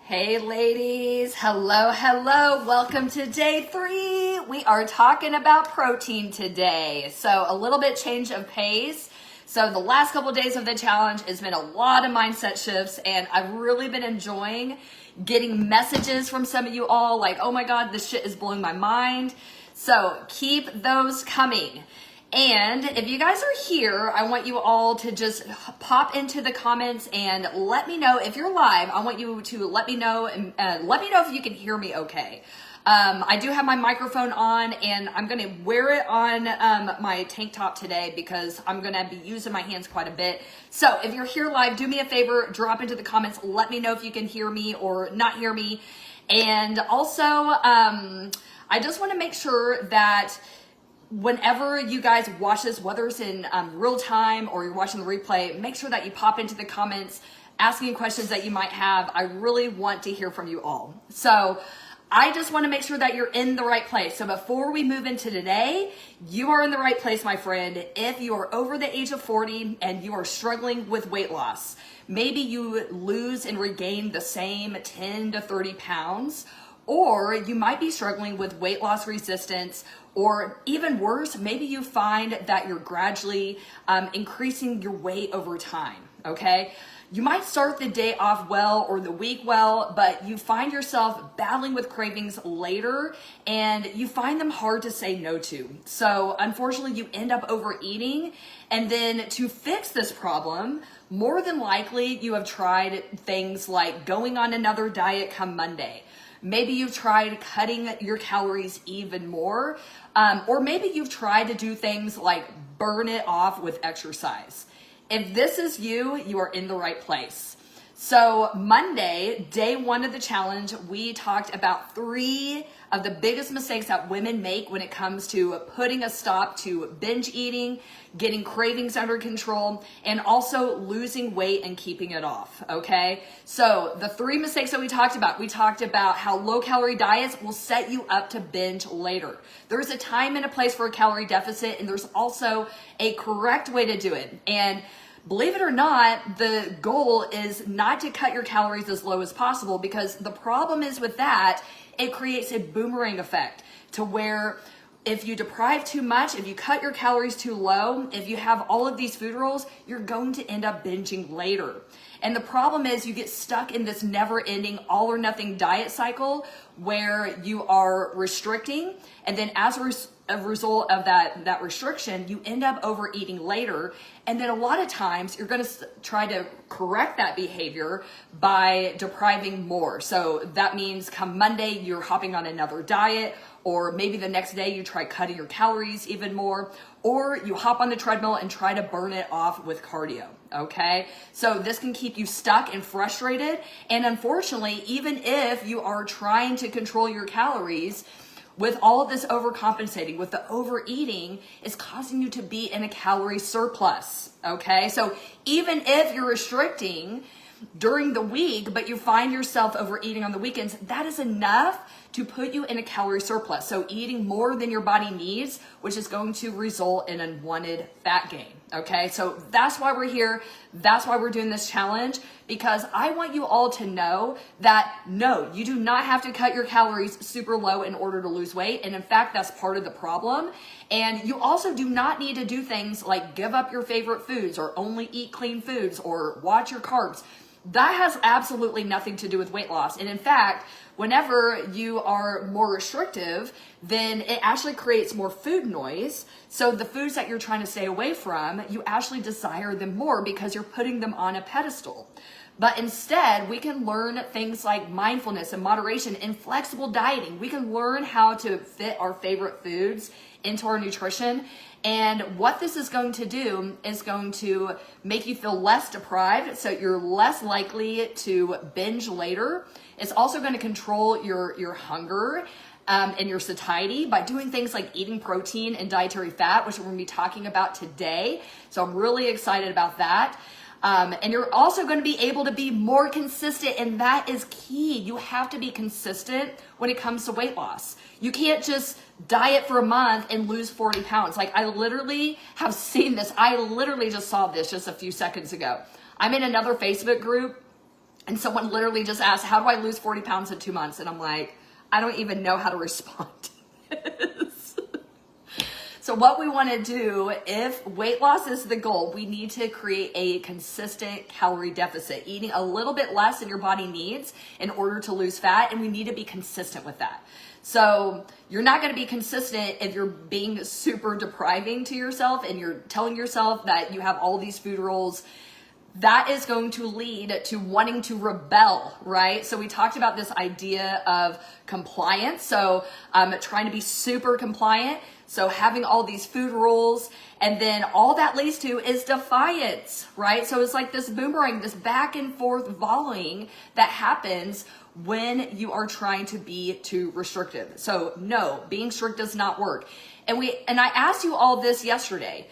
Hey ladies, hello, welcome to day 3. We are talking about protein today. So a little bit change of pace. So the last couple of days of the challenge has been a lot of mindset shifts, and I've really been enjoying getting messages from some of you all like, oh my God, this shit is blowing my mind. So keep those coming. And if you guys are here, I want you all to just pop into the comments and let me know if you're live. I want you to let me know and let me know if you can hear me okay. I do have my microphone on, and I'm going to wear it on my tank top today because I'm going to be using my hands quite a bit. So if you're here live, do me a favor, drop into the comments. Let me know if you can hear me or not hear me. And also, I just want to make sure that whenever you guys watch this, whether it's in real time or you're watching the replay, make sure that you pop into the comments asking questions that you might have. I really want to hear from you all. So I just want to make sure that you're in the right place. So before we move into today, you are in the right place, my friend. If you are over the age of 40 and you are struggling with weight loss, maybe you lose and regain the same 10 to 30 pounds, or you might be struggling with weight loss resistance, or even worse, maybe you find that you're gradually increasing your weight over time, okay? You might start the day off well or the week well, but you find yourself battling with cravings later, and you find them hard to say no to. So unfortunately, you end up overeating, and then to fix this problem, more than likely, you have tried things like going on another diet come Monday. Maybe you've tried cutting your calories even more, or maybe you've tried to do things like burn it off with exercise. If this is you, you are in the right place. So Monday, day 1 of the challenge, we talked about 3 of the biggest mistakes that women make when it comes to putting a stop to binge eating, getting cravings under control, and also losing weight and keeping it off, okay? So the 3 mistakes that we talked about how low-calorie diets will set you up to binge later. There's a time and a place for a calorie deficit, and there's also a correct way to do it. And believe it or not, the goal is not to cut your calories as low as possible, because the problem is with that, it creates a boomerang effect to where if you deprive too much, if you cut your calories too low, if you have all of these food rules, you're going to end up binging later. And the problem is you get stuck in this never-ending all or nothing diet cycle where you are restricting, and then as a result of that restriction, you end up overeating later. And then a lot of times you're going to try to correct that behavior by depriving more. So that means come Monday, you're hopping on another diet, or maybe the next day you try cutting your calories even more, or you hop on the treadmill and try to burn it off with cardio, okay? So this can keep you stuck and frustrated. And unfortunately, even if you are trying to control your calories, with all of this overcompensating, with the overeating, is causing you to be in a calorie surplus, okay? So even if you're restricting during the week, but you find yourself overeating on the weekends, that is enough to put you in a calorie surplus. So eating more than your body needs, which is going to result in unwanted fat gain, okay? So that's why we're here. That's why we're doing this challenge, because I want you all to know that no, you do not have to cut your calories super low in order to lose weight. And in fact, that's part of the problem. And you also do not need to do things like give up your favorite foods or only eat clean foods or watch your carbs. That has absolutely nothing to do with weight loss. And in fact, whenever you are more restrictive, then it actually creates more food noise. So the foods that you're trying to stay away from, you actually desire them more because you're putting them on a pedestal. But instead, we can learn things like mindfulness and moderation and flexible dieting. We can learn how to fit our favorite foods into our nutrition. And what this is going to do is going to make you feel less deprived, so you're less likely to binge later. It's also going to control your hunger and your satiety by doing things like eating protein and dietary fat, which we're going to be talking about today. So I'm really excited about that. And you're also going to be able to be more consistent, and that is key. You have to be consistent when it comes to weight loss. You can't just diet for a month and lose 40 pounds. Like, I literally have seen this. I literally just saw this just a few seconds ago. I'm in another Facebook group And someone literally just asked, how do I lose 40 pounds in 2 months? And I'm like, I don't even know how to respond to this. So what we want to do, if weight loss is the goal, we need to create a consistent calorie deficit, eating a little bit less than your body needs in order to lose fat. And we need to be consistent with that. So you're not going to be consistent if you're being super depriving to yourself and you're telling yourself that you have all these food rules. That is going to lead to wanting to rebel, right? So we talked about this idea of compliance. So trying to be super compliant. So having all these food rules, and then all that leads to is defiance, right? So it's like this boomerang, this back and forth volleying that happens when you are trying to be too restrictive. So no, being strict does not work. And I asked you all this yesterday.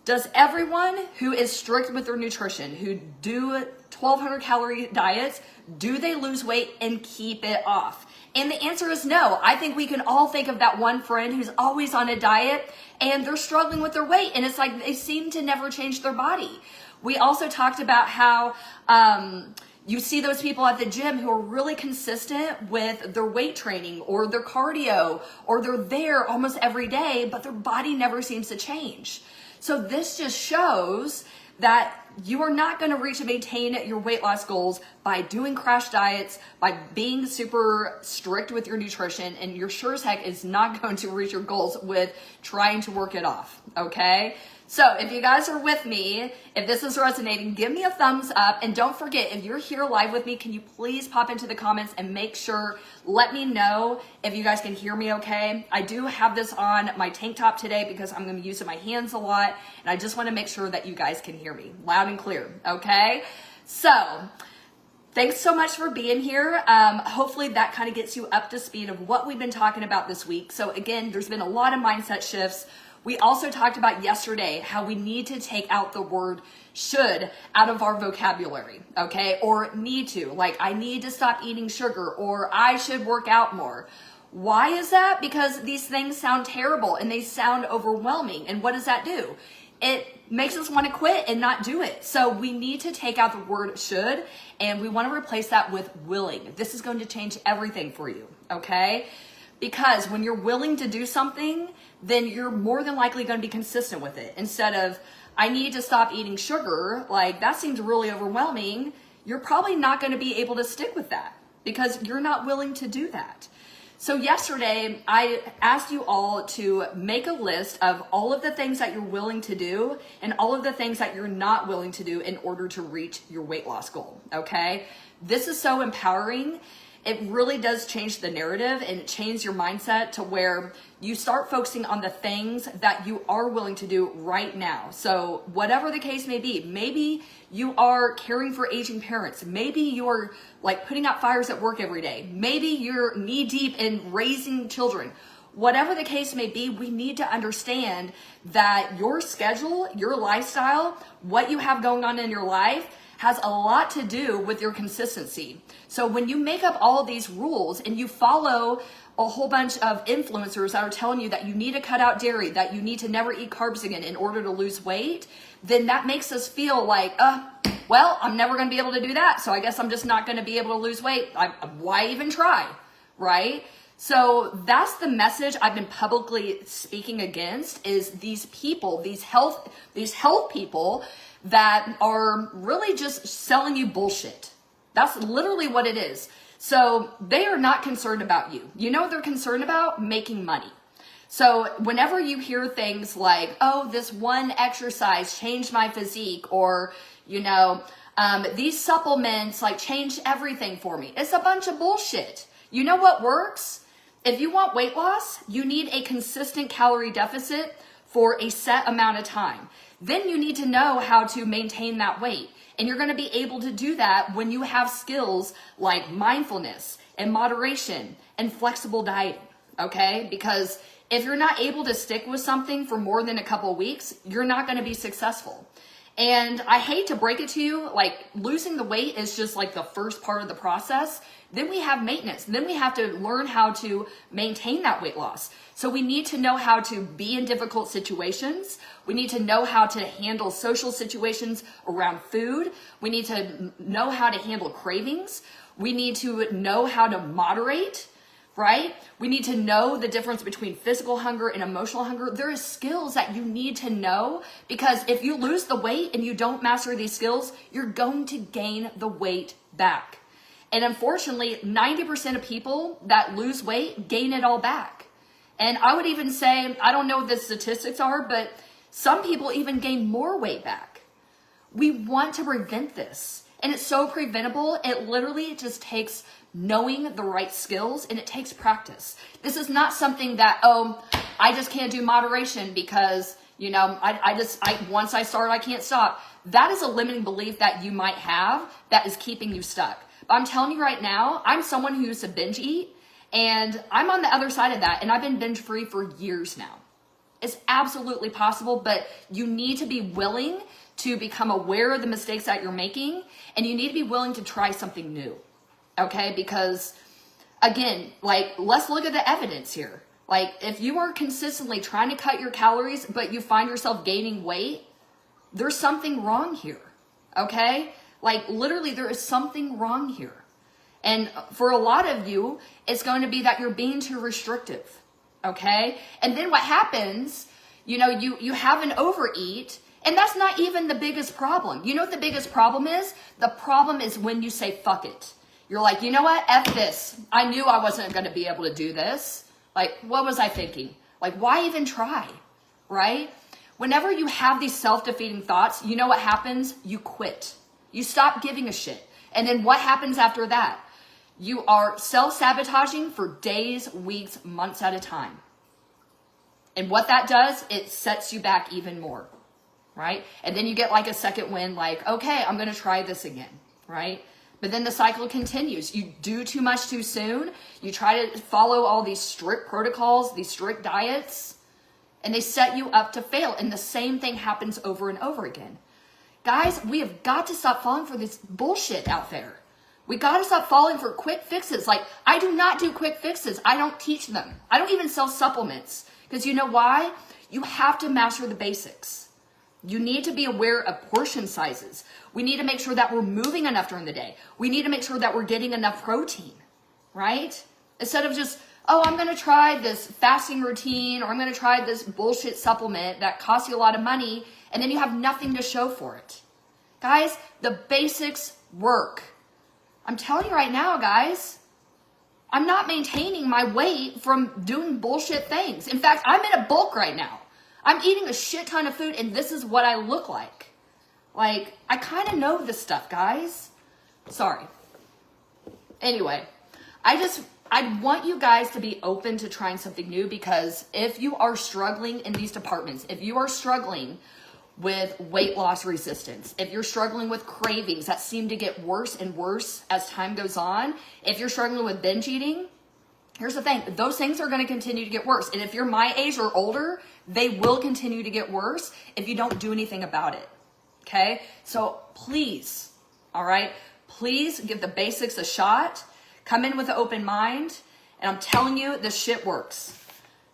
Does everyone who is strict with their nutrition, who do 1,200 calorie diets, do they lose weight and keep it off? And the answer is no. I think we can all think of that one friend who's always on a diet and they're struggling with their weight, and it's like they seem to never change their body. We also talked about how you see those people at the gym who are really consistent with their weight training or their cardio, or they're there almost every day, but their body never seems to change. So this just shows that you are not going to reach and maintain your weight loss goals by doing crash diets, by being super strict with your nutrition, and you're sure as heck is not going to reach your goals with trying to work it off, okay? So if you guys are with me, if this is resonating, give me a thumbs up. And don't forget, if you're here live with me, can you please pop into the comments and make sure, let me know if you guys can hear me okay. I do have this on my tank top today because I'm going to use my hands a lot. And I just want to make sure that you guys can hear me loud and clear, okay? So thanks so much for being here. Hopefully that kind of gets you up to speed of what we've been talking about this week. So again, there's been a lot of mindset shifts. We also talked about yesterday how we need to take out the word should out of our vocabulary, okay? Or need to, like I need to stop eating sugar, or I should work out more. Why is that? Because these things sound terrible and they sound overwhelming. And what does that do? It makes us want to quit and not do it. So we need to take out the word should, and we want to replace that with willing. This is going to change everything for you, okay? Because when you're willing to do something, then you're more than likely going to be consistent with it. Instead of, I need to stop eating sugar, like that seems really overwhelming, you're probably not going to be able to stick with that because you're not willing to do that. So yesterday, I asked you all to make a list of all of the things that you're willing to do and all of the things that you're not willing to do in order to reach your weight loss goal, okay? This is so empowering. It really does change the narrative and change your mindset to where you start focusing on the things that you are willing to do right now. So whatever the case may be, maybe you are caring for aging parents. Maybe you're like putting out fires at work every day. Maybe you're knee deep in raising children. Whatever the case may be, we need to understand that your schedule, your lifestyle, what you have going on in your life has a lot to do with your consistency. So when you make up all of these rules and you follow a whole bunch of influencers that are telling you that you need to cut out dairy, that you need to never eat carbs again in order to lose weight, then that makes us feel like, well, I'm never going to be able to do that. So I guess I'm just not going to be able to lose weight. Why even try, right? So that's the message I've been publicly speaking against, is these people, these health people that are really just selling you bullshit. That's literally what it is. So they are not concerned about you. You know what they're concerned about? Making money. So whenever you hear things like, oh, this one exercise changed my physique, or, you know, these supplements like changed everything for me, it's a bunch of bullshit. You know what works? If you want weight loss, you need a consistent calorie deficit for a set amount of time. Then you need to know how to maintain that weight. And you're going to be able to do that when you have skills like mindfulness and moderation and flexible dieting, okay? Because if you're not able to stick with something for more than a couple of weeks, you're not going to be successful. And I hate to break it to you, like losing the weight is just like the first part of the process. Then we have maintenance. Then we have to learn how to maintain that weight loss. So we need to know how to be in difficult situations. We need to know how to handle social situations around food. We need to know how to handle cravings. We need to know how to moderate, right? We need to know the difference between physical hunger and emotional hunger. There are skills that you need to know, because if you lose the weight and you don't master these skills, you're going to gain the weight back. And unfortunately, 90% of people that lose weight gain it all back. And I would even say, I don't know what the statistics are, but some people even gain more weight back. We want to prevent this. And it's so preventable. It literally just takes knowing the right skills, and it takes practice. This is not something that, I just can't do moderation because, once I start, I can't stop. That is a limiting belief that you might have that is keeping you stuck. But I'm telling you right now, I'm someone who used to binge eat, and I'm on the other side of that, and I've been binge free for years now. It's absolutely possible, but you need to be willing to become aware of the mistakes that you're making, and you need to be willing to try something new. Okay, because again, let's look at the evidence here. If you are consistently trying to cut your calories, but you find yourself gaining weight, there's something wrong here. Okay, literally there is something wrong here. And for a lot of you, it's going to be that you're being too restrictive. Okay, and then what happens, you have an overeat, and that's not even the biggest problem. You know what the biggest problem is? The problem is when you say, fuck it. You're like, you know what? F this. I knew I wasn't going to be able to do this. What was I thinking? Why even try? Right? Whenever you have these self-defeating thoughts, you know what happens? You quit. You stop giving a shit. And then what happens after that? You are self-sabotaging for days, weeks, months at a time. And what that does, it sets you back even more. Right? And then you get a second win, okay, I'm going to try this again. Right? But then the cycle continues. You do too much too soon. You try to follow all these strict protocols, these strict diets, and they set you up to fail. And the same thing happens over and over again. Guys, we have got to stop falling for this bullshit out there. We got to stop falling for quick fixes. I do not do quick fixes. I don't teach them. I don't even sell supplements. Because you know why? You have to master the basics. You need to be aware of portion sizes. We need to make sure that we're moving enough during the day. We need to make sure that we're getting enough protein, right? Instead of just, I'm going to try this fasting routine, or I'm going to try this bullshit supplement that costs you a lot of money, and then you have nothing to show for it. Guys, the basics work. I'm telling you right now, guys, I'm not maintaining my weight from doing bullshit things. In fact, I'm in a bulk right now. I'm eating a shit ton of food, and this is what I look like. I kind of know this stuff, guys. Sorry. Anyway, I want you guys to be open to trying something new, because if you are struggling in these departments, if you are struggling with weight loss resistance, if you're struggling with cravings that seem to get worse and worse as time goes on, if you're struggling with binge eating, here's the thing, those things are going to continue to get worse. And if you're my age or older, they will continue to get worse if you don't do anything about it. Okay? So please, all right, please give the basics a shot. Come in with an open mind. And I'm telling you, this shit works.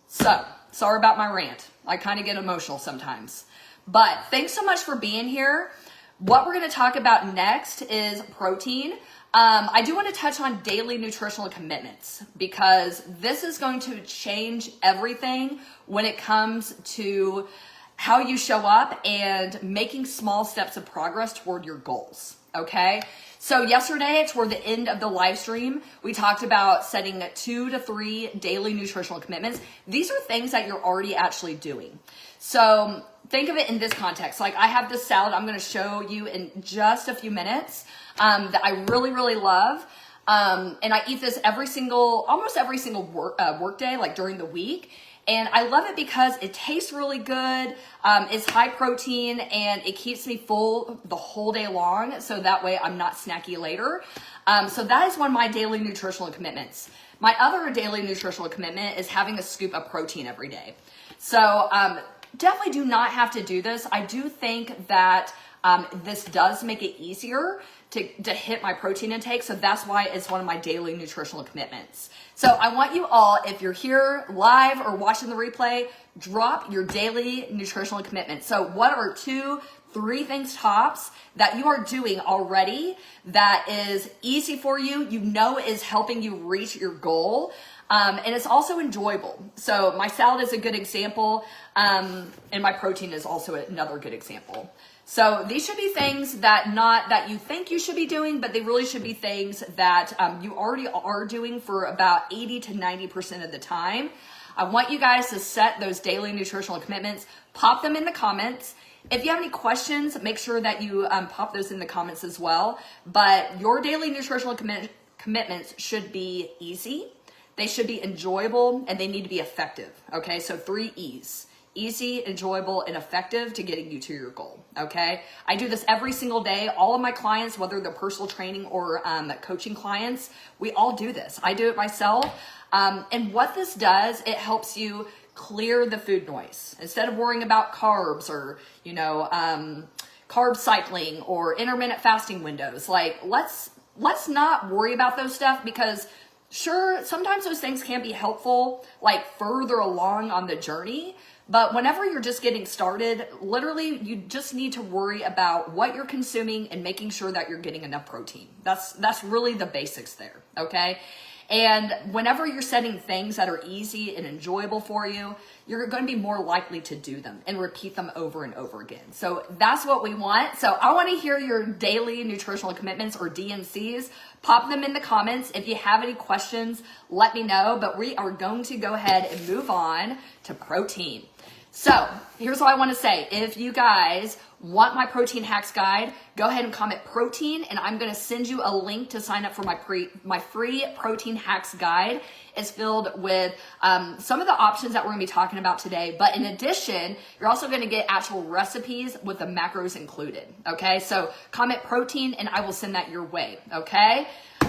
So, sorry about my rant. I kind of get emotional sometimes. But thanks so much for being here. What we're going to talk about next is protein. I do want to touch on daily nutritional commitments, because this is going to change everything when it comes to how you show up and making small steps of progress toward your goals. Okay. So yesterday, toward the end of the live stream, we talked about setting 2 to 3 daily nutritional commitments. These are things that you're already actually doing. So think of it in this context. I have this salad I'm going to show you in just a few minutes that I really, really love. And I eat this almost every single work day, during the week. And I love it because it tastes really good. It's high protein, and it keeps me full the whole day long. So that way I'm not snacky later. So that is one of my daily nutritional commitments. My other daily nutritional commitment is having a scoop of protein every day. So definitely do not have to do this. I do think that This does make it easier to hit my protein intake. So that's why it's one of my daily nutritional commitments. So I want you all, if you're here live or watching the replay, drop your daily nutritional commitment. So what are 2, 3 things tops that you are doing already that is easy for you, you know is helping you reach your goal, and it's also enjoyable. So my salad is a good example, and my protein is also another good example. So these should be things that not that you think you should be doing, but they really should be things that you already are doing for about 80 to 90% of the time. I want you guys to set those daily nutritional commitments, pop them in the comments. If you have any questions, make sure that you pop those in the comments as well. But your daily nutritional commitments should be easy, they should be enjoyable, and they need to be effective. Okay, so 3 E's. Easy, enjoyable, and effective to getting you to your goal, okay? I do this every single day. All of my clients, whether they're personal training or coaching clients, we all do this. I do it myself. And what this does, it helps you clear the food noise. Instead of worrying about carbs or, carb cycling or intermittent fasting windows, like let's not worry about those stuff, because sure, sometimes those things can be helpful, like further along on the journey. But whenever you're just getting started, literally, you just need to worry about what you're consuming and making sure that you're getting enough protein. That's really the basics there, okay? And whenever you're setting things that are easy and enjoyable for you, you're going to be more likely to do them and repeat them over and over again. So that's what we want. So I want to hear your daily nutritional commitments, or DNCs. Pop them in the comments. If you have any questions, let me know. But we are going to go ahead and move on to protein. So here's what I want to say. If you guys want my protein hacks guide, go ahead and comment protein, and I'm going to send you a link to sign up for my free protein hacks guide. It's filled with some of the options that we're going to be talking about today. But in addition, you're also going to get actual recipes with the macros included. Okay, so comment protein and I will send that your way. Okay,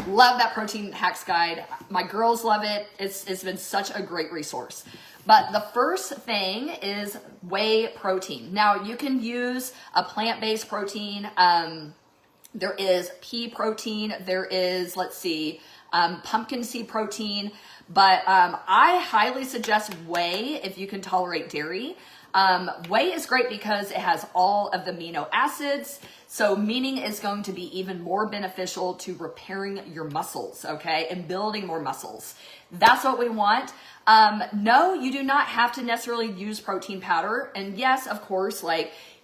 love that protein hacks guide. My girls love it. It's been such a great resource. But the first thing is whey protein. Now you can use a plant-based protein. There is pea protein. There is, pumpkin seed protein. But I highly suggest whey if you can tolerate dairy. Whey is great because it has all of the amino acids, so meaning it's going to be even more beneficial to repairing your muscles, okay, and building more muscles. That's what we want. No, you do not have to necessarily use protein powder. And yes, of course,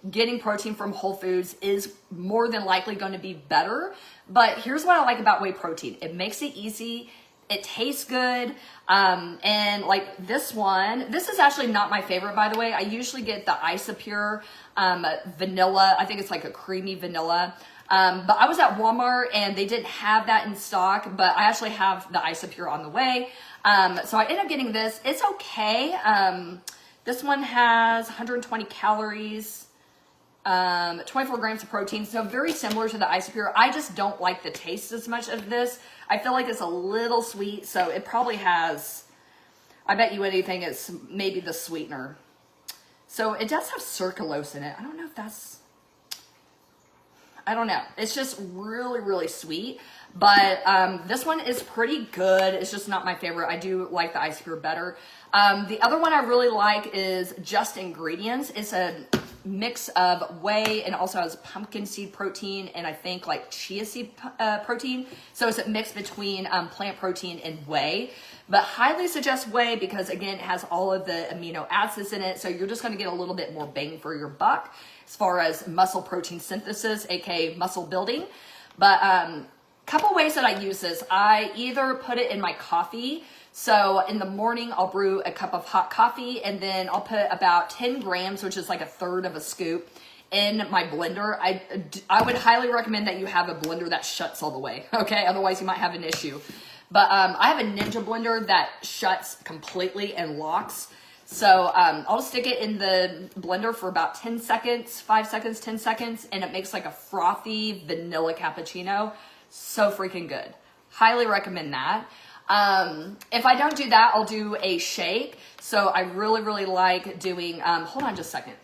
getting protein from Whole Foods is more than likely going to be better. But here's what I like about whey protein. It makes it easy. It tastes good. And this one, this is actually not my favorite, by the way. I usually get the Isopure vanilla. I think it's like a creamy vanilla. But I was at Walmart and they didn't have that in stock, but I actually have the Isopure on the way. So I ended up getting this. It's okay. This one has 120 calories, 24 grams of protein. So very similar to the Isopure. I just don't like the taste as much of this. I feel like it's a little sweet. So it probably has, I bet you anything, it's maybe the sweetener. So it does have sucralose in it. I don't know if that's, I don't know. It's just really, really sweet. But this one is pretty good. It's just not my favorite. I do like the Isopure better. The other one I really like is Just Ingredients. It's a mix of whey and also has pumpkin seed protein and I think chia seed protein. So it's a mix between plant protein and whey. But highly suggest whey because, again, it has all of the amino acids in it. So you're just going to get a little bit more bang for your buck as far as muscle protein synthesis, aka muscle building. But couple ways that I use this. I either put it in my coffee. So in the morning, I'll brew a cup of hot coffee and then I'll put about 10 grams, which is like a third of a scoop, in my blender. I would highly recommend that you have a blender that shuts all the way, okay? Otherwise you might have an issue. But I have a Ninja blender that shuts completely and locks. So I'll just stick it in the blender for about 10 seconds, 5 seconds, 10 seconds, and it makes like a frothy vanilla cappuccino. So freaking good. Highly recommend that. If I don't do that, I'll do a shake. So I really, really like doing, hold on just a second.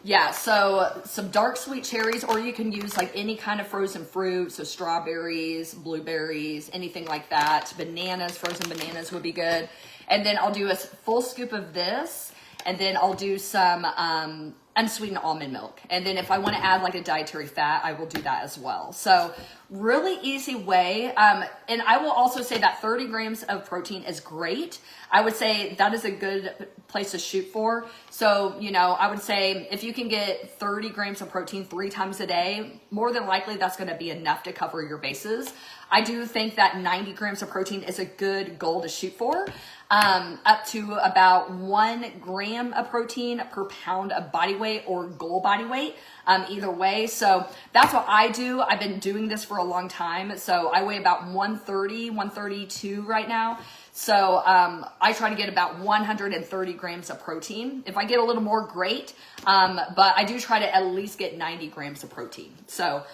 Yeah, so some dark sweet cherries, or you can use like any kind of frozen fruit. So strawberries, blueberries, anything like that. Bananas, frozen bananas would be good. And then I'll do a full scoop of this. And then I'll do some unsweetened almond milk. And then if I want to add like a dietary fat, I will do that as well. So really easy way. And I will also say that 30 grams of protein is great. I would say that is a good place to shoot for. So, you know, I would say if you can get 30 grams of protein 3 times a day, more than likely that's going to be enough to cover your bases. I do think that 90 grams of protein is a good goal to shoot for. Up to about 1 gram of protein per pound of body weight or goal body weight, either way. So that's what I do. I've been doing this for a long time. So I weigh about 130, 132 right now. So I try to get about 130 grams of protein. If I get a little more, great. But I do try to at least get 90 grams of protein. So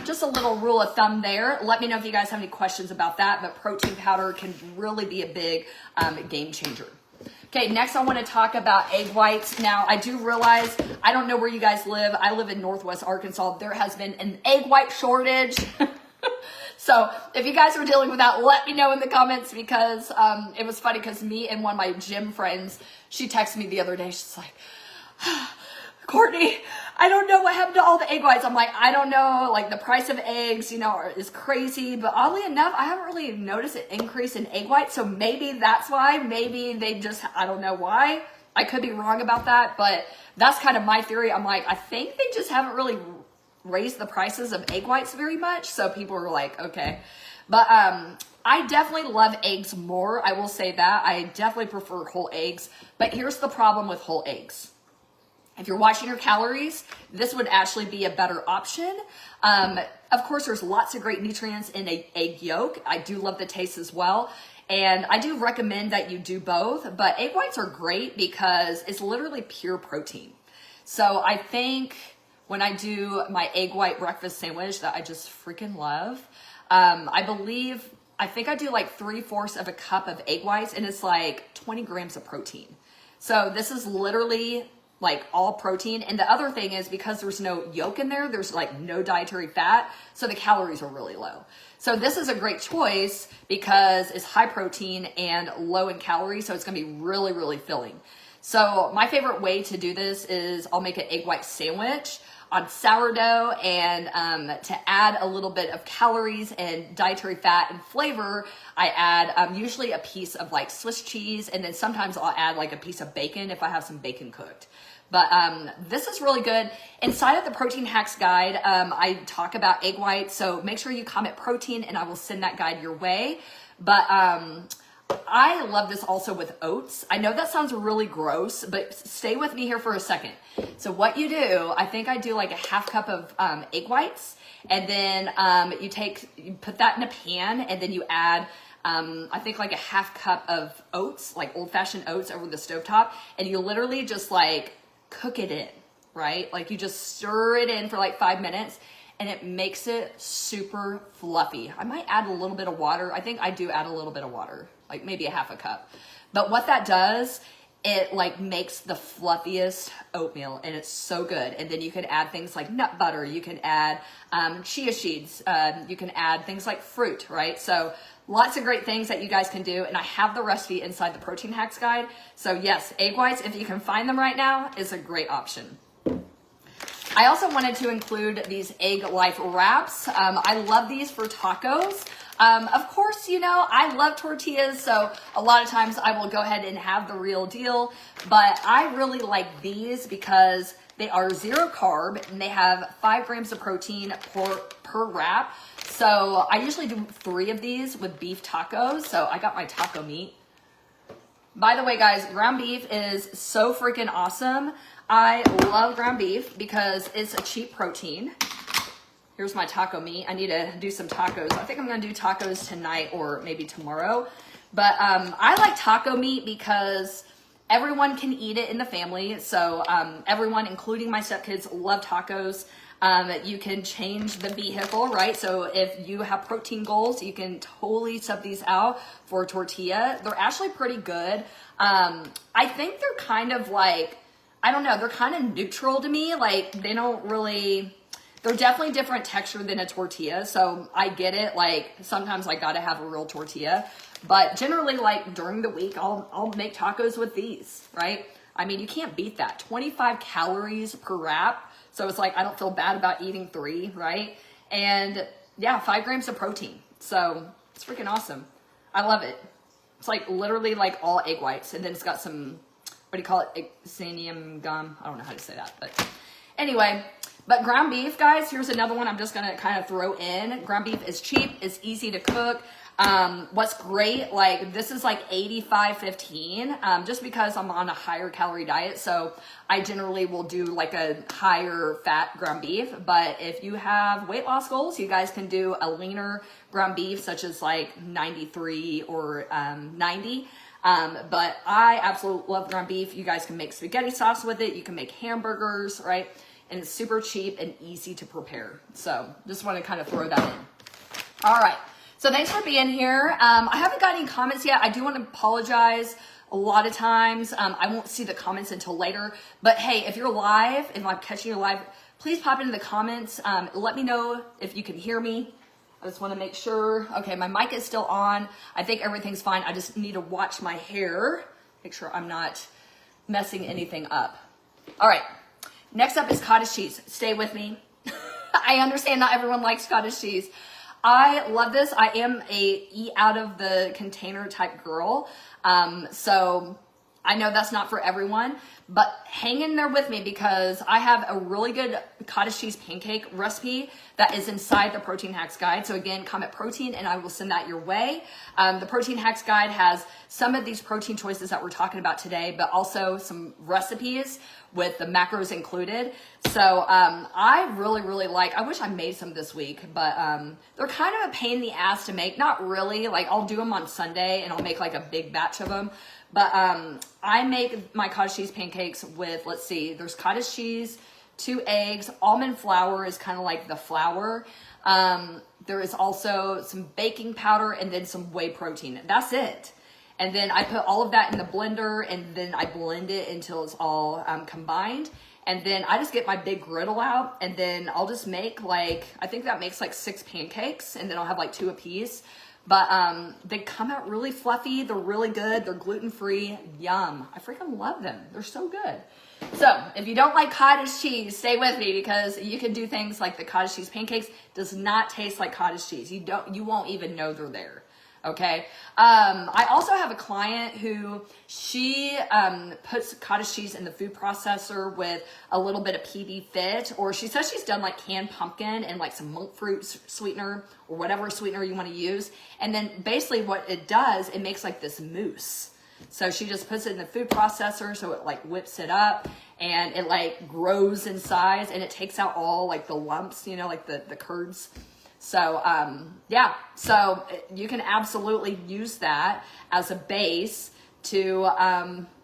just a little rule of thumb there. Let me know if you guys have any questions about that, but protein powder can really be a big game changer. Okay, next I want to talk about egg whites. Now, I do realize, I don't know where you guys live. I live in Northwest Arkansas. There has been an egg white shortage. So if you guys are dealing with that, let me know in the comments, because it was funny because me and one of my gym friends, she texted me the other day. She's like, Courtney, I don't know what happened to all the egg whites. I'm like, I don't know. Like the price of eggs, you know, is crazy. But oddly enough, I haven't really noticed an increase in egg whites. So maybe that's why. Maybe they just, I don't know why. I could be wrong about that. But that's kind of my theory. I'm like, I think they just haven't really raised the prices of egg whites very much. So people are like, okay. But I definitely love eggs more. I will say that. I definitely prefer whole eggs. But here's the problem with whole eggs. If you're watching your calories, this would actually be a better option. Of course, there's lots of great nutrients in an egg yolk. I do love the taste as well. And I do recommend that you do both. But egg whites are great because it's literally pure protein. So I think when I do my egg white breakfast sandwich that I just freaking love, I think I do like 3/4 of a cup of egg whites, and it's like 20 grams of protein. So this is literally like all protein. And the other thing is, because there's no yolk in there, there's like no dietary fat. So the calories are really low. So this is a great choice because it's high protein and low in calories. So it's going to be really, really filling. So my favorite way to do this is I'll make an egg white sandwich on sourdough, and to add a little bit of calories and dietary fat and flavor, I add usually a piece of like Swiss cheese, and then sometimes I'll add like a piece of bacon if I have some bacon cooked. But this is really good. Inside of the Protein Hacks guide, I talk about egg whites, so make sure you comment protein and I will send that guide your way. But I love this also with oats. I know that sounds really gross, but stay with me here for a second. So what you do, I think I do like a 1/2 cup of egg whites, and then you put that in a pan, and then you add I think like a 1/2 cup of oats, like old-fashioned oats over the stovetop, and you literally just like cook it in, right? Like you just stir it in for like 5 minutes, and it makes it super fluffy. I might add a little bit of water. I think I do add a little bit of water, like maybe a 1/2 cup. But what that does, it like makes the fluffiest oatmeal, and it's so good. And then you can add things like nut butter. You can add chia seeds. You can add things like fruit, right? So lots of great things that you guys can do. And I have the recipe inside the Protein Hacks guide. So yes, egg whites, if you can find them right now, is a great option. I also wanted to include these Egg Life wraps. I love these for tacos. Of course, you know, I love tortillas, so a lot of times I will go ahead and have the real deal, but I really like these because they are 0 carb and they have 5 grams of protein per wrap. So I usually do 3 of these with beef tacos. So I got my taco meat. By the way, guys, ground beef is so freaking awesome. I love ground beef because it's a cheap protein. Here's my taco meat. I need to do some tacos. I think I'm going to do tacos tonight or maybe tomorrow. But I like taco meat because everyone can eat it in the family. So everyone, including my stepkids, love tacos. You can change the vehicle, right? So if you have protein goals, you can totally sub these out for a tortilla. They're actually pretty good. I think they're kind of like I don't know, they're kind of neutral to me. Like they don't really, they're definitely different texture than a tortilla. So I get it. Like sometimes I gotta have a real tortilla, but generally like during the week, I'll make tacos with these, right? I mean, you can't beat that. 25 calories per wrap. So it's like, I don't feel bad about eating 3, right? And yeah, 5 grams of protein. So it's freaking awesome. I love it. It's like literally like all egg whites. And then it's got some, what do you call it? Xanthium gum. I don't know how to say that, but anyway. But ground beef, guys, here's another one I'm just going to kind of throw in. Ground beef is cheap. It's easy to cook. What's great, like this is like 85-15, just because I'm on a higher calorie diet. So I generally will do like a higher fat ground beef. But if you have weight loss goals, you guys can do a leaner ground beef, such as like 93 or 90. But I absolutely love ground beef. You guys can make spaghetti sauce with it. You can make hamburgers, right? And it's super cheap and easy to prepare. So just want to kind of throw that in. All right. So thanks for being here. I haven't got any comments yet. I do want to apologize. A lot of times I won't see the comments until later. But hey, if you're live, if I'm catching you live, please pop into the comments. Let me know if you can hear me. I just want to make sure. Okay, my mic is still on. I think everything's fine. I just need to watch my hair. Make sure I'm not messing anything up. All right. Next up is cottage cheese. Stay with me. I understand not everyone likes cottage cheese. I love this. I am a eat out of the container type girl. So I know that's not for everyone, but hang in there with me because I have a really good cottage cheese pancake recipe that is inside the Protein Hacks Guide. So again, comment protein and I will send that your way. The Protein Hacks Guide has some of these protein choices that we're talking about today, but also some recipes with the macros included. So I really like, I wish I made some this week, but they're kind of a pain in the ass to make. Not really, like I'll do them on Sunday and I'll make like a big batch of them. But I make my cottage cheese pancakes with, let's see, there's cottage cheese, 2 eggs, almond flour is kind of like the flour. There is also some baking powder and then some whey protein. That's it. And then I put all of that in the blender and then I blend it until it's all combined. And then I just get my big griddle out and then I'll just make like, I think that makes like 6 pancakes and then I'll have like 2 apiece. But they come out really fluffy. They're really good. They're gluten-free. Yum. I freaking love them. They're so good. So if you don't like cottage cheese, stay with me because you can do things like the cottage cheese pancakes. Does not taste like cottage cheese. You won't even know they're there. Okay. I also have a client who she puts cottage cheese in the food processor with a little bit of PB Fit, or she says she's done like canned pumpkin and like some monk fruit sweetener or whatever sweetener you want to use. And then basically what it does, it makes like this mousse. So she just puts it in the food processor so it like whips it up and it like grows in size and it takes out all like the lumps, you know, like the curds. So, yeah, so you can absolutely use that as a base to,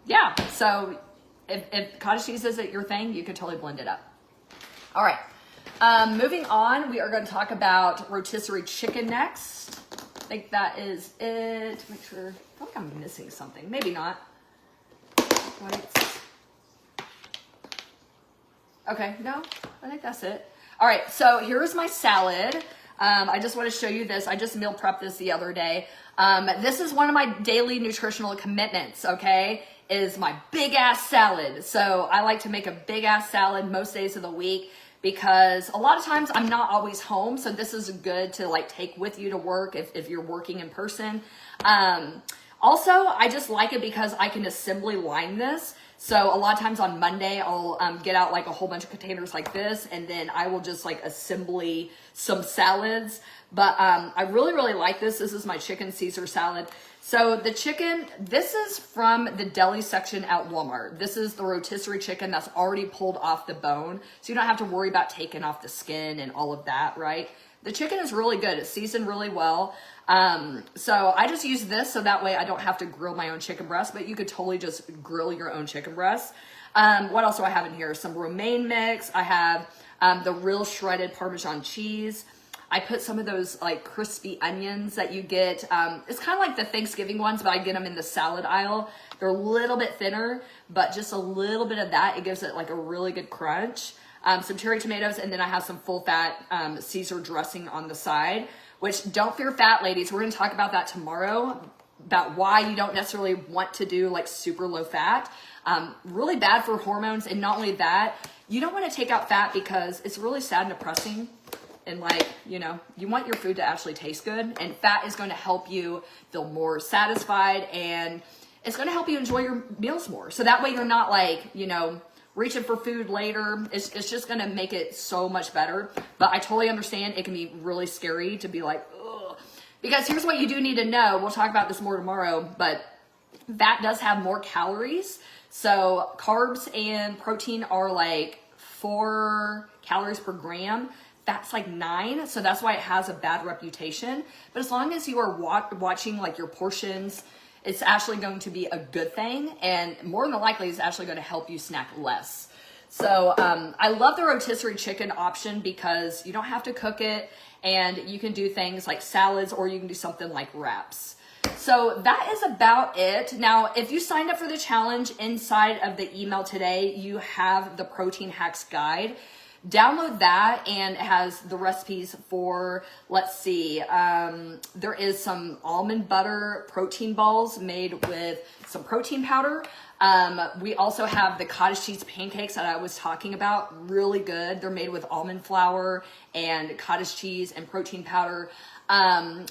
yeah, so if cottage cheese isn't your thing, you could totally blend it up. All right, moving on, we are going to talk about rotisserie chicken next. I think that is it. Make sure, I feel like I'm missing something. Maybe not. Wait. Okay, no, I think that's it. All right, so here's my salad. I just want to show you this. I just meal prepped this the other day. This is one of my daily nutritional commitments, okay, is my big ass salad. So I like to make a big ass salad most days of the week because a lot of times I'm not always home. So this is good to like take with you to work if you're working in person. Also, I just like it because I can assembly line this. So a lot of times on Monday, I'll get out like a whole bunch of containers like this, and then I will just like assembly some salads. But I really like this. This is my chicken Caesar salad. So the chicken, this is from the deli section at Walmart. This is the rotisserie chicken that's already pulled off the bone. So you don't have to worry about taking off the skin and all of that, right? The chicken is really good. It's seasoned really well. So I just use this so that way I don't have to grill my own chicken breast, but you could totally just grill your own chicken breast. What else do I have in here? Some romaine mix. I have the real shredded Parmesan cheese. I put some of those like crispy onions that you get. It's kind of like the Thanksgiving ones, but I get them in the salad aisle. They're a little bit thinner, but just a little bit of that, it gives it like a really good crunch. Some cherry tomatoes, and then I have some full fat Caesar dressing on the side, which don't fear fat, ladies. We're gonna talk about that tomorrow, about why you don't necessarily want to do like super low fat. Really bad for hormones. And not only that, you don't want to take out fat because it's really sad and depressing. And like, you know, you want your food to actually taste good, and fat is going to help you feel more satisfied, and it's going to help you enjoy your meals more. So that way you're not like, you know, reaching for food later. It's just going to make it so much better. But I totally understand it can be really scary to be like, ugh. Because here's what you do need to know. We'll talk about this more tomorrow, but fat does have more calories. So carbs and protein are like 4 calories per gram. Fat's like 9. So that's why it has a bad reputation. But as long as you are watching like your portions, it's actually going to be a good thing. And more than likely, it's actually going to help you snack less. So I love the rotisserie chicken option because you don't have to cook it, and you can do things like salads, or you can do something like wraps. So that is about it. Now, if you signed up for the challenge, inside of the email today, you have the protein hacks guide. Download that, and it has the recipes for, let's see, there is some almond butter protein balls made with some protein powder. We also have the cottage cheese pancakes that I was talking about, really good. They're made with almond flour and cottage cheese and protein powder.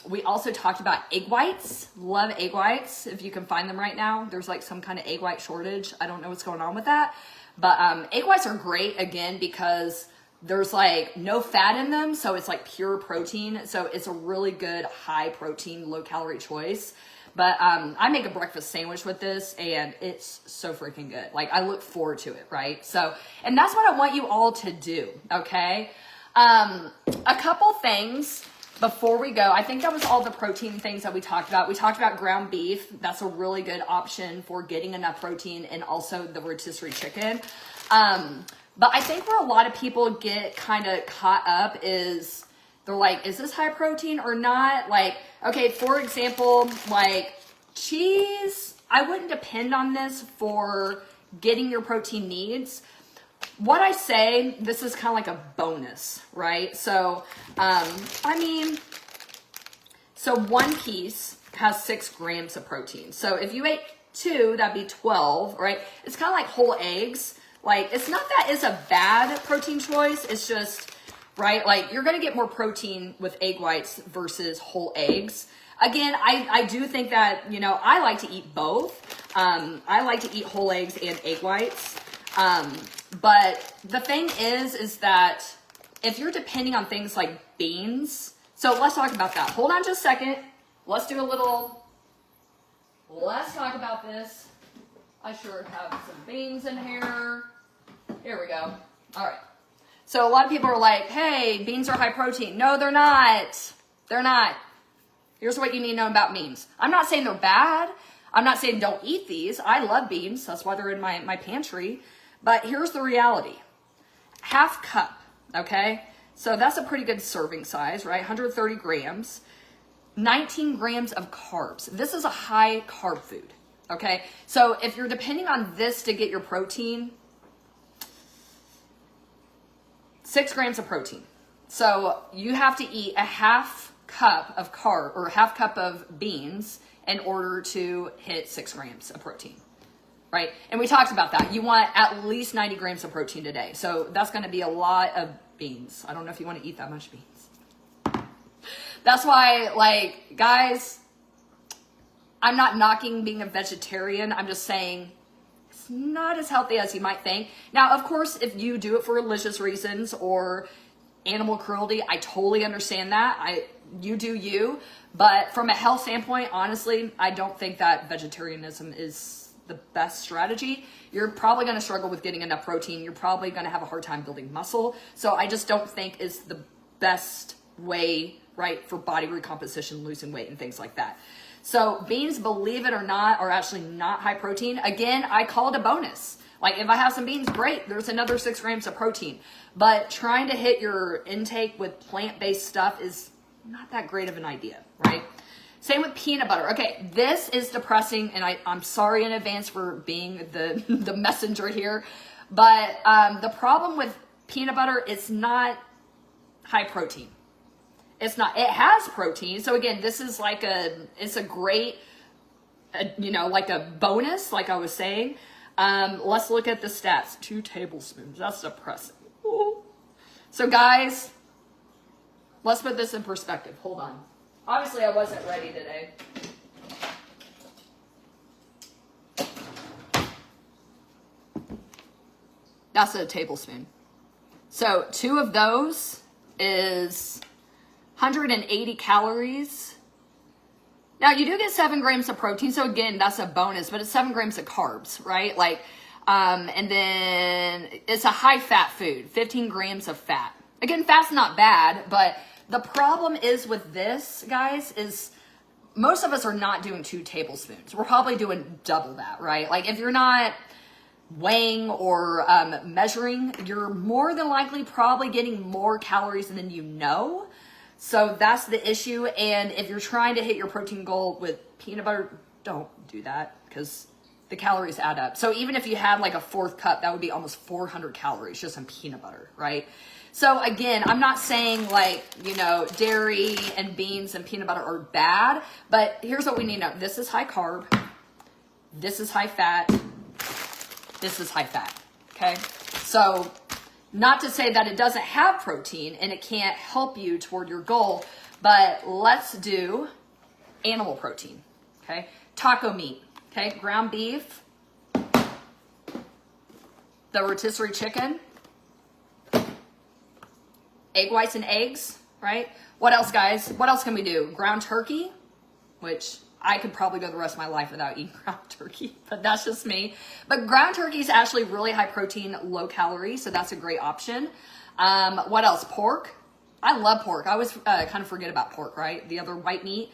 We also talked about egg whites. Love egg whites. If you can find them right now, there's like some kind of egg white shortage. I don't know what's going on with that. But egg whites are great, again, because there's like no fat in them. So it's like pure protein. So it's a really good high protein, low calorie choice. But I make a breakfast sandwich with this, and it's so freaking good. Like, I look forward to it, right? So, and that's what I want you all to do, okay? A couple things before we go. I think that was all the protein things that we talked about. We talked about ground beef. That's a really good option for getting enough protein, and also the rotisserie chicken. But I think where a lot of people get kind of caught up is they're like, is this high protein or not? Like, okay, for example, like cheese, I wouldn't depend on this for getting your protein needs. What I say, this is kind of like a bonus, right? So, so one piece has 6 grams of protein. So if you ate 2, that'd be 12, right? It's kind of like whole eggs. Like, it's not that it's a bad protein choice. It's just, right? Like, you're going to get more protein with egg whites versus whole eggs. Again, I do think that, you know, I like to eat both. I like to eat whole eggs and egg whites. But the thing is that if you're depending on things like beans, so let's talk about that. Hold on just a second. Let's talk about this. I sure have some beans in here. Here we go. All right. So a lot of people are like, hey, beans are high protein. No, they're not. They're not. Here's what you need to know about beans. I'm not saying they're bad. I'm not saying don't eat these. I love beans. That's why they're in my pantry. But here's the reality. Half cup, okay? So that's a pretty good serving size, right? 130 grams. 19 grams of carbs. This is a high carb food, okay? So if you're depending on this to get your protein, 6 grams of protein. So you have to eat a half cup of carb or a half cup of beans in order to hit 6 grams of protein, right? And we talked about that. You want at least 90 grams of protein a day. So that's going to be a lot of beans. I don't know if you want to eat that much beans. That's why, like, guys, I'm not knocking being a vegetarian. I'm just saying it's not as healthy as you might think. Now, of course, if you do it for religious reasons or animal cruelty, I totally understand that. You do you. But from a health standpoint, honestly, I don't think that vegetarianism is the best strategy. You're probably going to struggle with getting enough protein. You're probably going to have a hard time building muscle. So I just don't think is the best way, right, for body recomposition, losing weight, and things like that. So beans, believe it or not, are actually not high protein. Again, I call it a bonus. Like if I have some beans, great, there's another 6 grams of protein. But trying to hit your intake with plant-based stuff is not that great of an idea, right? Same with peanut butter. Okay, this is depressing, and I'm sorry in advance for being the messenger here, but the problem with peanut butter is not high protein. It's not. It has protein. So again, this is like it's a great, like a bonus, like I was saying. Let's look at the stats. 2 tablespoons. That's depressing. Ooh. So guys, let's put this in perspective. Hold on. Obviously, I wasn't ready today. That's a tablespoon. So 2 of those is 180 calories. Now you do get 7 grams of protein. So again, that's a bonus, but it's 7 grams of carbs, right? Like, and then it's a high fat food, 15 grams of fat. Again, fat's not bad, but the problem is with this, guys, is most of us are not doing 2 tablespoons. We're probably doing double that, right? Like if you're not weighing or measuring, you're more than likely probably getting more calories than you know. So that's the issue. And if you're trying to hit your protein goal with peanut butter, don't do that because the calories add up. So even if you had like a 4th cup, that would be almost 400 calories just in peanut butter, right? So again, I'm not saying like, dairy and beans and peanut butter are bad, but here's what we need to know. This is high carb. This is high fat. This is high fat. Okay. So not to say that it doesn't have protein and it can't help you toward your goal, but let's do animal protein. Okay. Taco meat. Okay. Ground beef, the rotisserie chicken, egg whites and eggs, right? What else, guys? What else can we do? Ground turkey, which I could probably go the rest of my life without eating ground turkey, but that's just me. But ground turkey is actually really high protein, low calorie, so that's a great option. What else? Pork. I love pork. I always kind of forget about pork, right? The other white meat.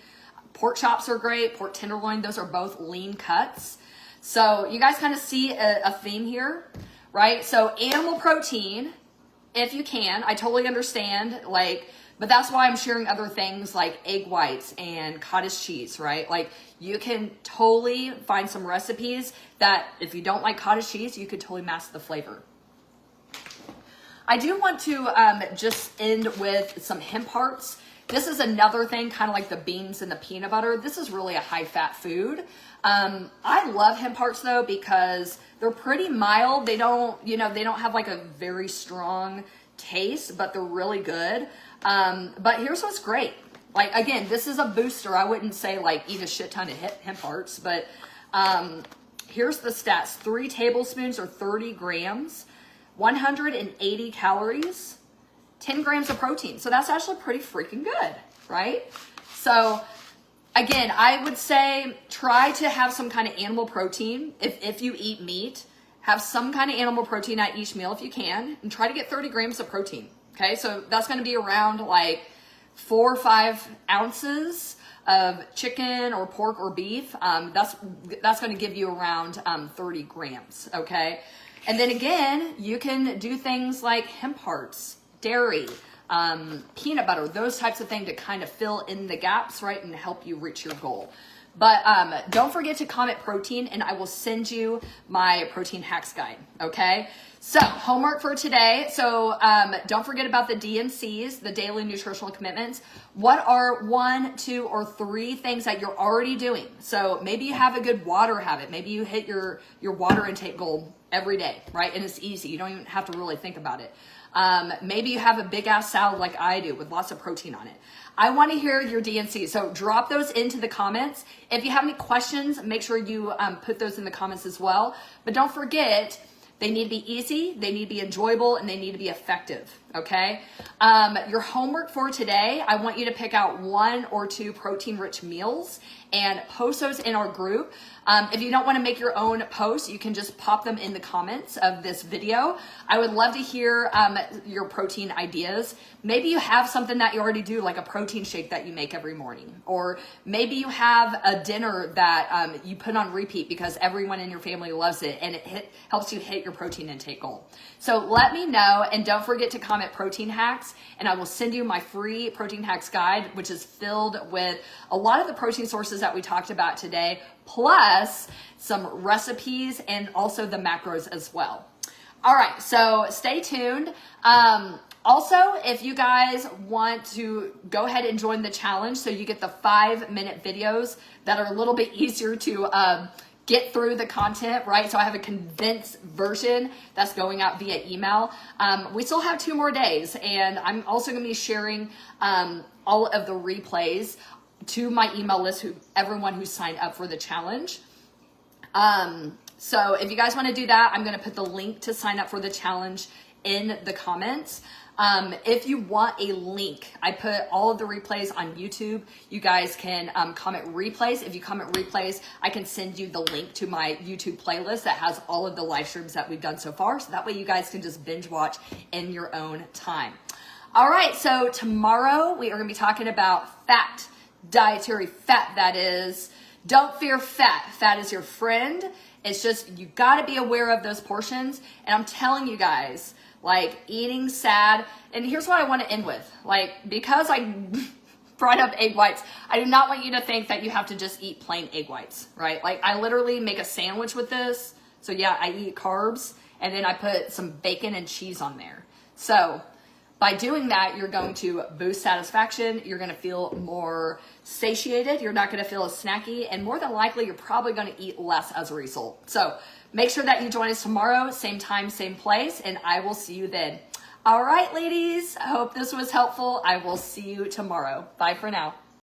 Pork chops are great. Pork tenderloin, those are both lean cuts. So you guys kind of see a theme here, right? So animal protein, if you can, I totally understand, but that's why I'm sharing other things like egg whites and cottage cheese, right? Like you can totally find some recipes that if you don't like cottage cheese, you could totally mask the flavor. I do want to just end with some hemp hearts. This is another thing, kind of like the beans and the peanut butter. This is really a high fat food. I love hemp hearts though, because they're pretty mild. They don't have like a very strong taste, but they're really good. But here's what's great. Like, again, this is a booster. I wouldn't say like eat a shit ton of hemp hearts, but here's the stats. 3 tablespoons or 30 grams, 180 calories, 10 grams of protein. So that's actually pretty freaking good, right? So again, I would say try to have some kind of animal protein. If you eat meat, have some kind of animal protein at each meal if you can, and try to get 30 grams of protein. Okay, so that's going to be around like 4 or 5 ounces of chicken or pork or beef. That's going to give you around 30 grams. Okay, and then again, you can do things like hemp hearts, dairy, peanut butter, those types of things to kind of fill in the gaps, right, and help you reach your goal. But don't forget to comment protein, and I will send you my protein hacks guide, okay? So homework for today. So don't forget about the DNCs, the daily nutritional commitments. What are 1, 2, or 3 things that you're already doing? So maybe you have a good water habit. Maybe you hit your water intake goal every day, right? And it's easy. You don't even have to really think about it. Maybe you have a big ass salad like I do with lots of protein on it. I want to hear your DNC. So drop those into the comments. If you have any questions, make sure you put those in the comments as well. But don't forget, they need to be easy, they need to be enjoyable, and they need to be effective, okay? Your homework for today, I want you to pick out 1 or 2 protein-rich meals and post those in our group. If you don't want to make your own posts, you can just pop them in the comments of this video. I would love to hear your protein ideas. Maybe you have something that you already do, like a protein shake that you make every morning. Or maybe you have a dinner that you put on repeat because everyone in your family loves it and it helps you hit your protein intake goal. So let me know, and don't forget to comment protein hacks, and I will send you my free protein hacks guide, which is filled with a lot of the protein sources that we talked about today, plus some recipes and also the macros as well. All right, so stay tuned. Also, if you guys want to go ahead and join the challenge, so you get the 5-minute videos that are a little bit easier to get through the content, right? So I have a condensed version that's going out via email. We still have 2 more days, and I'm also gonna be sharing all of the replays to my email list, everyone who's signed up for the challenge. So if you guys want to do that, I'm going to put the link to sign up for the challenge in the comments. If you want a link, I put all of the replays on YouTube. You guys can comment replays. If you comment replays, I can send you the link to my YouTube playlist that has all of the live streams that we've done so far. So that way you guys can just binge watch in your own time. All right, so tomorrow we are going to be talking about fat. Dietary fat, that is. Don't fear fat. Fat is your friend. It's just, you got to be aware of those portions. And I'm telling you guys, like, eating sad. And here's what I want to end with. Like, because I brought up egg whites, I do not want you to think that you have to just eat plain egg whites, right? Like, I literally make a sandwich with this. So yeah, I eat carbs, and then I put some bacon and cheese on there. So by doing that, you're going to boost satisfaction. You're going to feel more satiated. You're not going to feel as snacky. And more than likely, you're probably going to eat less as a result. So make sure that you join us tomorrow, same time, same place, and I will see you then. All right, ladies, I hope this was helpful. I will see you tomorrow. Bye for now.